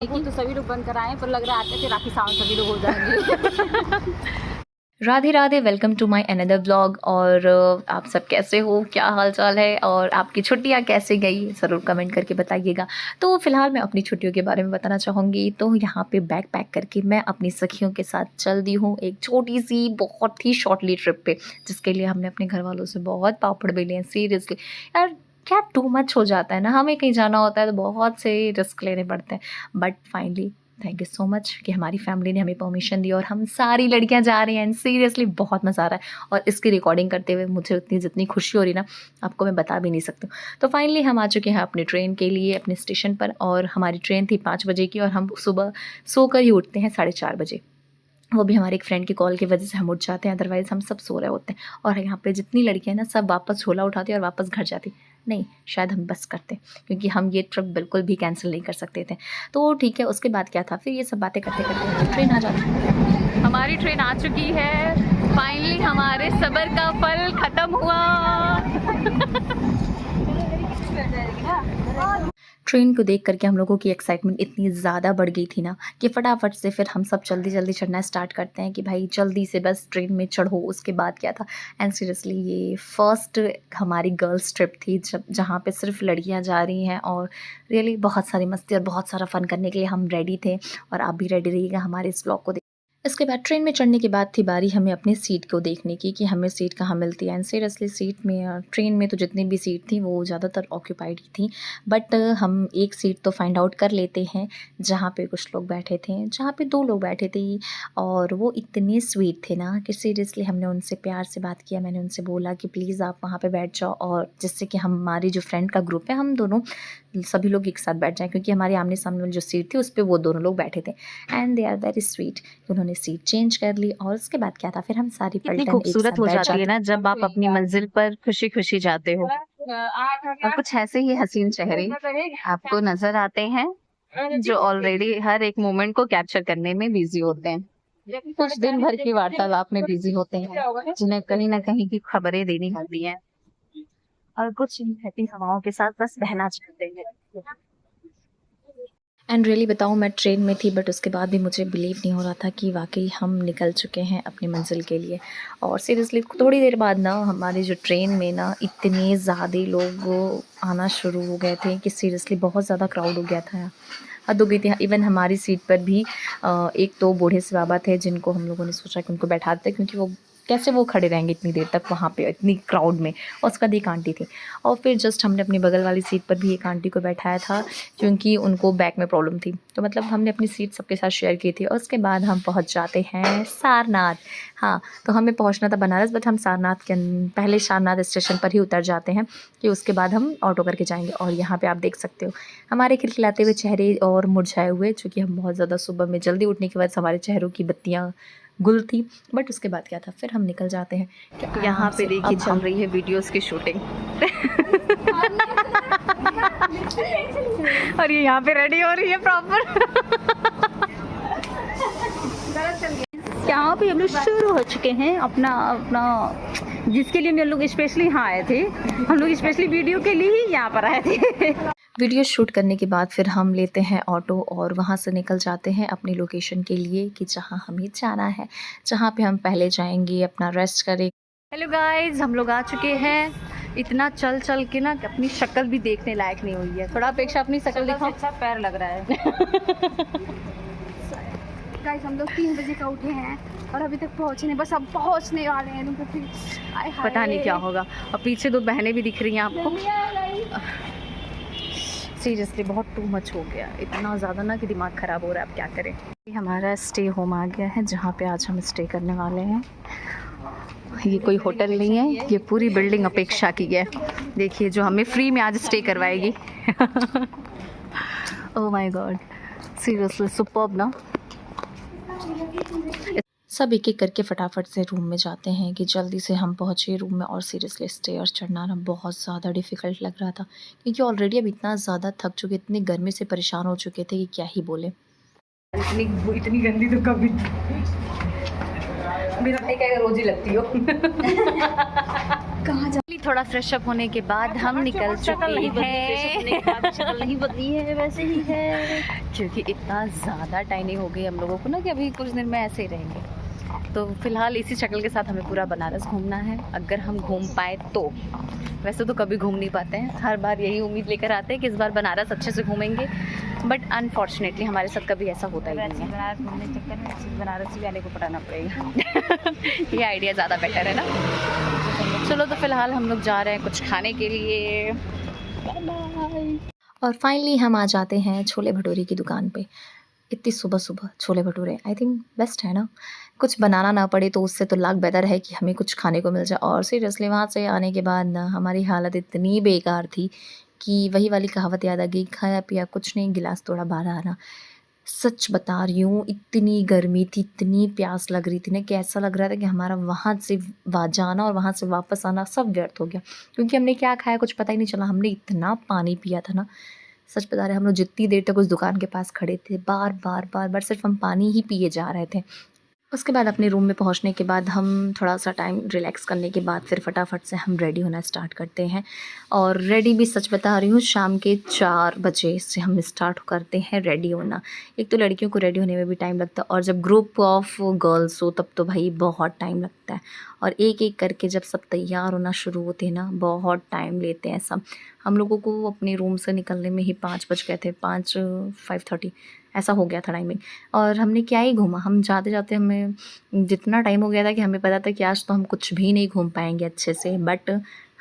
तो सभी लोग बंद कराएं, पर लग रहा है आते थे राखी सावन सभी लोग हो जाएंगे। Radhe Radhe, welcome to my another blog. और आप सब कैसे हो, क्या हाल चाल है और आपकी छुट्टियां कैसे गई, ज़रूर कमेंट करके बताइएगा। तो फ़िलहाल मैं अपनी छुट्टियों के बारे में बताना चाहूँगी। तो यहाँ पे बैग पैक करके मैं अपनी सखियों के साथ चल दी हूँ एक छोटी सी बहुत ही शॉर्टली ट्रिप पे, जिसके लिए हमने अपने घर वालों से बहुत पापड़ बेले हैं। सीरियसली यार, क्या टू मच हो जाता है ना, हमें कहीं जाना होता है तो बहुत से रिस्क लेने पड़ते हैं। But finally thank you so much कि हमारी फैमिली ने हमें परमिशन दी और हम सारी लड़कियां जा रही हैं। एंड सीरियसली बहुत मज़ा आ रहा है और इसकी रिकॉर्डिंग करते हुए मुझे उतनी जितनी खुशी हो रही ना, आपको मैं बता भी नहीं सकती हूँ। तो फाइनली हम आ चुके हैं अपने ट्रेन के लिए अपने स्टेशन पर, और हमारी ट्रेन थी 5 बजे की और हम सुबह सोकर ही उठते हैं 4:30 बजे। वो भी हमारे एक फ्रेंड की कॉल की वजह से हम उठ जाते हैं, अदरवाइज़ हम सब सो रहे होते हैं। और यहाँ पे जितनी लड़कियाँ हैं ना, सब वापस झोला उठाती और वापस घर जाती। नहीं, शायद हम बस करते, क्योंकि हम ये ट्रिप बिल्कुल भी कैंसिल नहीं कर सकते थे। तो ठीक है, उसके बाद क्या था, फिर ये सब बातें करते करते ट्रेन आ जाती है। हमारी ट्रेन आ चुकी है। फाइनली हमारे सब्र का फल ख़त्म हुआ। ट्रेन को देख करके हम लोगों की एक्साइटमेंट इतनी ज़्यादा बढ़ गई थी ना, कि फटाफट से फिर हम सब जल्दी जल्दी चढ़ना स्टार्ट करते हैं कि भाई जल्दी से बस ट्रेन में चढ़ो। उसके बाद क्या था, एंड सीरियसली ये फर्स्ट हमारी गर्ल्स ट्रिप थी जब जहाँ पे सिर्फ लड़कियाँ जा रही हैं, और रियली बहुत सारी मस्ती और बहुत सारा फ़न करने के लिए हम रेडी थे। और आप भी रेडी रहिएगा हमारे इस ब्लॉग को। इसके बाद ट्रेन में चढ़ने के बाद थी बारी हमें अपनी सीट को देखने की कि हमें सीट कहाँ मिलती है। एंड सीरियसली सीट में, ट्रेन में तो जितनी भी सीट थी वो ज़्यादातर ऑक्यूपाइड ही थी। बट हम एक सीट तो फाइंड आउट कर लेते हैं जहाँ पे कुछ लोग बैठे थे, जहाँ पे 2 लोग बैठे थे। और वो इतने स्वीट थे ना कि सीरियसली हमने उनसे प्यार से बात किया। मैंने उनसे बोला कि प्लीज़ आप वहाँ पे बैठ जाओ, और जिससे कि हमारी जो फ्रेंड का ग्रुप है हम दोनों सभी लोग एक साथ बैठ जाएँ, क्योंकि हमारे आमने सामने वाली जो सीट थी उस पर वो दोनों लोग बैठे थे। And they are very sweet. उन्होंने सीट चेंज कर ली, और उसके बाद क्या था, फिर हम सारी कितनी पलटन एक खूबसूरत साथ हो बैठ जाती है जाते। ना जब आप अपनी मंजिल पर खुशी खुशी जाते हो, और कुछ ऐसे ही हसीन चेहरे आपको नजर आते हैं जो ऑलरेडी हर एक मोमेंट को कैप्चर करने में बिजी होते हैं, कुछ दिन भर की वार्तालाप में बिजी होते हैं, जिन्हें कहीं ना कहीं की खबरें देनी होती हैं, और कुछ इन बहती हवाओं के साथ बस बहना चाहते हैं। एंड रियली बताऊँ, मैं ट्रेन में थी बट उसके बाद भी मुझे बिलीव नहीं हो रहा था कि वाकई हम निकल चुके हैं अपनी मंजिल के लिए। और सीरियसली थोड़ी देर बाद ना हमारी जो ट्रेन में ना इतने ज़्यादा लोग आना शुरू हो गए थे कि सीरियसली बहुत ज़्यादा क्राउड हो गया था। हद हो गई थी। इवन हमारी सीट पर भी एक तो बूढ़े से बाबा थे जिनको हम लोगों ने सोचा कि उनको बैठा देते, क्योंकि वो कैसे वो खड़े रहेंगे इतनी देर तक वहाँ पे इतनी क्राउड में। और उसके बाद एक आंटी थी, और फिर जस्ट हमने अपनी बगल वाली सीट पर भी एक आंटी को बैठाया था, क्योंकि उनको बैक में प्रॉब्लम थी। तो मतलब हमने अपनी सीट सबके साथ शेयर की थी। और उसके बाद हम पहुँच जाते हैं सारनाथ। हाँ, तो हमें पहुँचना था बनारस, बट हम सारनाथ के पहले सारनाथ स्टेशन पर ही उतर जाते हैं, कि उसके बाद हम ऑटो करके जाएंगे। और यहाँ पे आप देख सकते हो हमारे खिलखिलाते हुए चेहरे और मुरझाए हुए, चूँकि हम बहुत ज़्यादा सुबह में जल्दी उठने की वजह से हमारे चेहरों की बत्तियाँ गुल थी। बट उसके बाद क्या था, फिर हम निकल जाते हैं कि यहाँ पे देखिए अब चल हम रही है वीडियोस की शूटिंग। और ये यहाँ पे रेडी हो रही है प्रॉपर। यहाँ पे हम लोग शुरू हो चुके हैं अपना अपना जिसके लिए हम लोग स्पेशली यहाँ आए थे, हम लोग स्पेशली वीडियो के लिए ही यहाँ पर आए थे। वीडियो शूट करने के बाद फिर हम लेते हैं ऑटो और वहाँ से निकल जाते हैं अपनी लोकेशन के लिए, कि जहाँ हमें जाना है, जहाँ पे हम पहले जाएंगे अपना रेस्ट करें। हेलो गाइस, हम लोग आ चुके हैं। इतना चल चल के ना अपनी शक्ल भी देखने लायक नहीं हुई है। थोड़ा अपेक्षा अपनी शक्ल दिखाओ। अच्छा पैर लग रहा है। गाइस हम लोग 3 बजे का उठे हैं और अभी तक पहुंचे नहीं, बस अब पहुंचने वाले हैं। तो फिर पता नहीं क्या होगा। और पीछे 2 बहनें भी दिख रही हैं आपको। सीरियसली बहुत टू मच हो गया, इतना ज़्यादा ना कि दिमाग ख़राब हो रहा है। अब क्या करें। हमारा स्टे होम आ गया है, जहाँ पे आज हम स्टे करने वाले हैं। ये कोई होटल नहीं है, ये पूरी बिल्डिंग अपेक्षा की है। देखिए जो हमें फ्री में आज स्टे करवाएगी। Oh my God, seriously superb ना। सब एक एक करके फटाफट से रूम में जाते हैं कि जल्दी से हम पहुँचे रूम में। और सीरियसली स्टेयर्स चढ़ना ना बहुत ज़्यादा डिफ़िकल्ट लग रहा था, क्योंकि ऑलरेडी अब इतना ज़्यादा थक चुके, इतनी गर्मी से परेशान हो चुके थे कि क्या ही बोले। इतनी गंदी तो कभी मेरा भाई कहेगा रोज ही लगती हो। कहाँ जा थोड़ा फ्रेश अप होने के बाद हम निकल चुके हैं शक्ल नहीं बदली है, वैसे ही है। क्योंकि इतना ज़्यादा टाइनिंग हो गई हम लोगों को ना कि अभी कुछ दिन में ऐसे ही रहेंगे। तो फिलहाल इसी शक्ल के साथ हमें पूरा बनारस घूमना है, अगर हम घूम पाए तो। वैसे तो कभी घूम नहीं पाते हैं, हर बार यही उम्मीद लेकर आते हैं कि इस बार बनारस अच्छे से घूमेंगे, बट अनफॉर्चुनेटली हमारे साथ कभी ऐसा होता ही नहीं है। बनारस घूमने के चक्कर में बनारस वाले को पढ़ाना पड़ेगा। ये आइडिया ज़्यादा बेटर है ना। चलो तो फिलहाल हम लोग जा रहे हैं कुछ खाने के लिए। Bye bye. और फाइनली हम आ जाते हैं छोले भटूरे की दुकान पे। इतनी सुबह सुबह chole bhature I think best है ना, कुछ बनाना ना पड़े तो उससे तो लाख बेहतर है कि हमें कुछ खाने को मिल जाए। और सीरियसली वहाँ से आने के बाद ना हमारी हालत इतनी बेकार थी कि वही वाली कहावत याद आ गई, खाया पिया कुछ नहीं, गिलास तोड़ा बारह आना। सच बता रही हूँ, इतनी गर्मी थी, इतनी प्यास लग रही थी ना कि ऐसा लग रहा था कि हमारा वहाँ से जाना और वहाँ से वापस आना सब व्यर्थ हो गया, क्योंकि हमने क्या खाया कुछ पता ही नहीं चला। हमने इतना पानी पिया था ना, सच बता रहे, हम लोग जितनी देर तक उस दुकान के पास खड़े थे बार बार सिर्फ हम पानी ही पिए जा रहे थे। उसके बाद अपने रूम में पहुंचने के बाद हम थोड़ा सा टाइम रिलैक्स करने के बाद फिर फटाफट से हम रेडी होना स्टार्ट करते हैं। और रेडी भी सच बता रही हूँ, शाम के 4 बजे से हम स्टार्ट करते हैं रेडी होना। एक तो लड़कियों को रेडी होने में भी टाइम लगता है, और जब ग्रुप ऑफ गर्ल्स हो तब तो भाई बहुत टाइम लगता है। और एक एक करके जब सब तैयार होना शुरू होते हैं ना, बहुत टाइम लेते हैं सब। हम लोगों को अपने रूम से निकलने में ही 5 बज गए थे, 5:30 ऐसा हो गया था टाइमिंग। और हमने क्या ही घूमा, हम जाते जाते हमें जितना टाइम हो गया था कि हमें पता था कि आज तो हम कुछ भी नहीं घूम पाएंगे अच्छे से, बट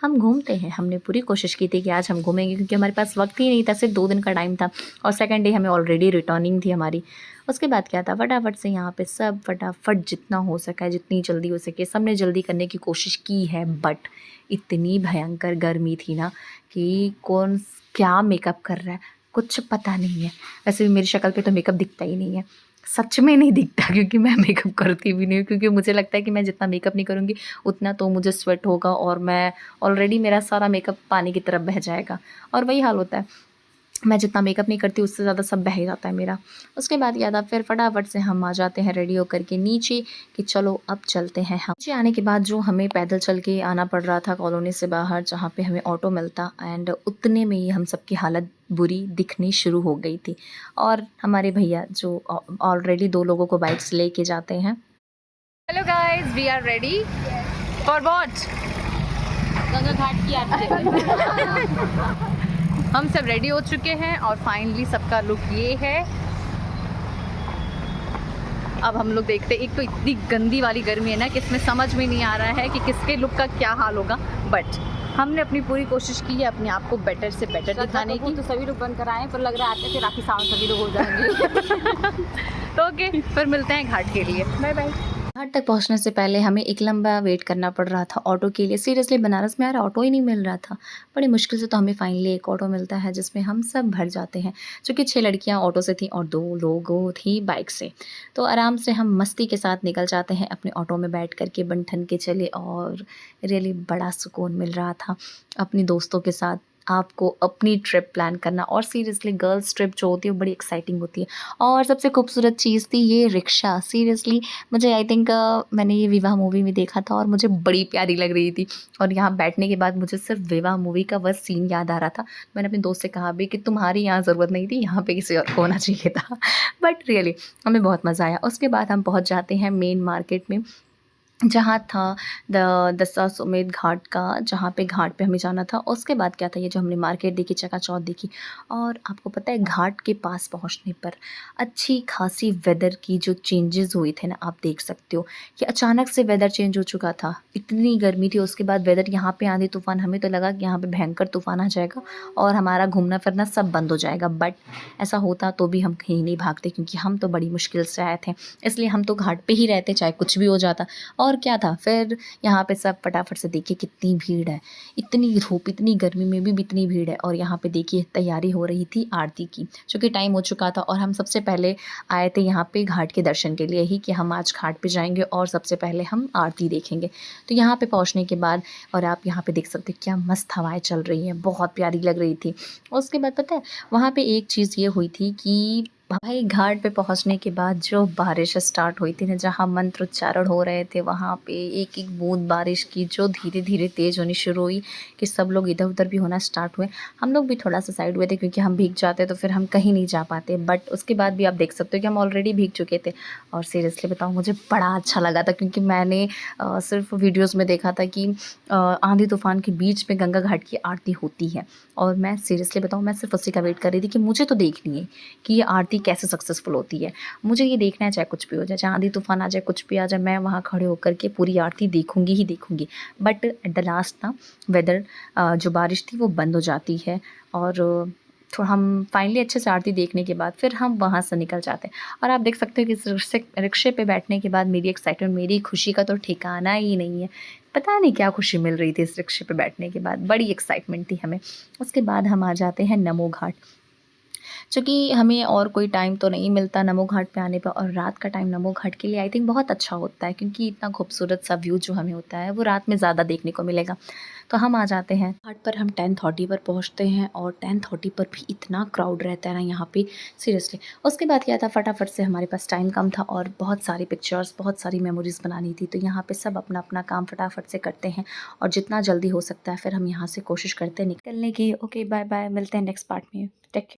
हम घूमते हैं। हमने पूरी कोशिश की थी कि आज हम घूमेंगे, क्योंकि हमारे पास वक्त ही नहीं था, सिर्फ 2 दिन का टाइम था और सेकंड डे हमें ऑलरेडी रिटर्निंग थी हमारी। उसके बाद क्या था, फटाफट से यहाँ पे सब फटाफट जितना हो सका है, जितनी जल्दी हो सके सब ने जल्दी करने की कोशिश की है। बट इतनी भयंकर गर्मी थी ना कि कौन क्या मेकअप कर रहा है कुछ पता नहीं है। वैसे भी मेरी शक्ल पे तो मेकअप दिखता ही नहीं है, सच में नहीं दिखता, क्योंकि मैं मेकअप करती भी नहीं हूँ। क्योंकि मुझे लगता है कि मैं जितना मेकअप नहीं करूँगी उतना तो मुझे स्वेट होगा और मैं ऑलरेडी मेरा सारा मेकअप पानी की तरफ बह जाएगा। और वही हाल होता है, मैं जितना मेकअप नहीं करती उससे ज़्यादा सब बह जाता है मेरा। उसके बाद याद आ फिर फटाफट से हम आ जाते हैं रेडी होकर के नीचे कि चलो अब चलते हैं। हम नीचे आने के बाद जो हमें पैदल चल के आना पड़ रहा था कॉलोनी से बाहर, जहाँ पे हमें ऑटो मिलता, एंड उतने में ही हम सबकी हालत बुरी दिखनी शुरू हो गई थी। और हमारे भैया जो ऑलरेडी 2 लोगों को बाइक से लेके जाते हैं। Hello guys, we are ready for what? Ganga ghat की आरती। हम सब रेडी हो चुके हैं और फाइनली सबका लुक ये है। अब हम लोग देखते हैं, एक तो इतनी गंदी वाली गर्मी है ना कि इसमें समझ में नहीं आ रहा है कि किसके लुक का क्या हाल होगा, बट हमने अपनी पूरी कोशिश की है अपने आप को बेटर से बेटर दिखाने की। तो सभी लोग बन कर आए, पर लग रहा है आते थे राखी सावंत सभी लोग हो जाएंगे। तो ओके, फिर मिलते हैं घाट के लिए। Bye bye. घाट तक पहुंचने से पहले हमें एक लंबा वेट करना पड़ रहा था ऑटो के लिए। सीरियसली बनारस में यार ऑटो ही नहीं मिल रहा था, बड़ी मुश्किल से तो हमें फाइनली एक ऑटो मिलता है जिसमें हम सब भर जाते हैं। चूँकि 6 लड़कियां ऑटो से थी और 2 लोग थी बाइक से, तो आराम से हम मस्ती के साथ निकल जाते हैं अपने ऑटो में बैठ कर के बन ठन के चले। और रियली बड़ा सुकून मिल रहा था अपनी दोस्तों के साथ आपको अपनी ट्रिप प्लान करना। और सीरियसली गर्ल्स ट्रिप जो होती है वो बड़ी एक्साइटिंग होती है। और सबसे खूबसूरत चीज़ थी ये रिक्शा। सीरियसली मुझे आई थिंक मैंने ये विवाह मूवी में देखा था और मुझे बड़ी प्यारी लग रही थी। और यहाँ बैठने के बाद मुझे सिर्फ विवाह मूवी का वह सीन याद आ रहा था। मैंने अपने दोस्त से कहा भी कि तुम्हारी यहाँ ज़रूरत नहीं थी, यहाँ पे किसी और को होना चाहिए था। बट रियली हमें बहुत मज़ा आया। उसके बाद हम पहुँच जाते हैं मेन मार्केट में, जहाँ था दशाश्वमेध घाट का, जहाँ पे घाट पे हमें जाना था। उसके बाद क्या था, ये जो हमने मार्केट देखी, चकाचौंध देखी। और आपको पता है घाट के पास पहुँचने पर अच्छी खासी वेदर की जो चेंजेस हुई थे ना, आप देख सकते हो कि अचानक से वेदर चेंज हो चुका था। इतनी गर्मी थी, उसके बाद वेदर यहाँ पे आंधी तूफान, हमें तो लगा कि यहाँ पे भयंकर तूफान आ जाएगा और हमारा घूमना फिरना सब बंद हो जाएगा। बट ऐसा होता तो भी हम कहीं नहीं भागते, क्योंकि हम तो बड़ी मुश्किल से आए थे, इसलिए हम तो घाट पे ही रहते चाहे कुछ भी हो जाता। और क्या था, फिर यहाँ पे सब फटाफट से देखिए कितनी भीड़ है, इतनी धूप इतनी गर्मी में भी इतनी भीड़ है। और यहाँ पे देखिए तैयारी हो रही थी आरती की, क्योंकि टाइम हो चुका था। और हम सबसे पहले आए थे यहाँ पे घाट के दर्शन के लिए ही, कि हम आज घाट पे जाएंगे और सबसे पहले हम आरती देखेंगे। तो यहाँ पे पहुँचने के बाद, और आप यहाँ पे देख सकते हैं क्या मस्त हवाएं चल रही हैं, बहुत प्यारी लग रही थी। उसके बाद पता है वहाँ पे एक चीज़ ये हुई थी कि भाई घाट पे पहुंचने के बाद जो बारिश स्टार्ट हुई थी ना, जहाँ मंत्रोच्चारण हो रहे थे वहाँ पे एक एक बूंद बारिश की जो धीरे धीरे तेज़ होनी शुरू हुई कि सब लोग इधर उधर भी होना स्टार्ट हुए। हम लोग भी थोड़ा सा साइड हुए थे क्योंकि हम भीग जाते तो फिर हम कहीं नहीं जा पाते, बट उसके बाद भी आप देख सकते हो कि हम ऑलरेडी भीग चुके थे। और सीरियसली बताऊँ, मुझे बड़ा अच्छा लगा था क्योंकि मैंने सिर्फ वीडियोज़ में देखा था कि आंधी तूफान के बीच में गंगा घाट की आरती होती है, और मैं सीरियसली बताऊँ मैं सिर्फ उसी का वेट कर रही थी कि मुझे तो देखनी है कि ये आरती कैसे सक्सेसफुल होती है। मुझे ये देखना है चाहे कुछ भी हो जाए, चाहे आंधी तूफान आ जाए, कुछ भी आ जाए, मैं वहाँ खड़े होकर के पूरी आरती देखूंगी ही देखूंगी। बट एट द लास्ट ना वेदर जो बारिश थी वो बंद हो जाती है, और थोड़ा हम फाइनली अच्छे से आरती देखने के बाद फिर हम वहाँ से निकल जाते हैं। और आप देख सकते हो कि इस रिक्शे पे बैठने के बाद मेरी एक्साइटमेंट, मेरी खुशी का तो ठिकाना ही नहीं है। पता नहीं क्या खुशी मिल रही थी इस रिक्शे पे बैठने के बाद, बड़ी एक्साइटमेंट थी हमें। उसके बाद हम आ जाते हैं नमो घाट। चूँकि हमें और कोई टाइम तो नहीं मिलता नमो घाट पे आने पे, और रात का टाइम नमो घाट के लिए आई थिंक बहुत अच्छा होता है क्योंकि इतना खूबसूरत सा व्यू जो हमें होता है वो रात में ज़्यादा देखने को मिलेगा। तो हम आ जाते हैं घाट पर, हम 10:30 पर पहुँचते हैं, और 10:30 पर भी इतना क्राउड रहता है ना यहाँ पे, सीरियसली। उसके बाद क्या था, फटाफट से हमारे पास टाइम कम था और बहुत सारी पिक्चर्स, बहुत सारी मेमोरीज़ बनानी थी, तो यहाँ पे सब अपना अपना काम फटाफट से करते हैं और जितना जल्दी हो सकता है फिर हम यहाँ से कोशिश करते हैं निकलने की। ओके बाय बाय, मिलते हैं नेक्स्ट पार्ट में। टेक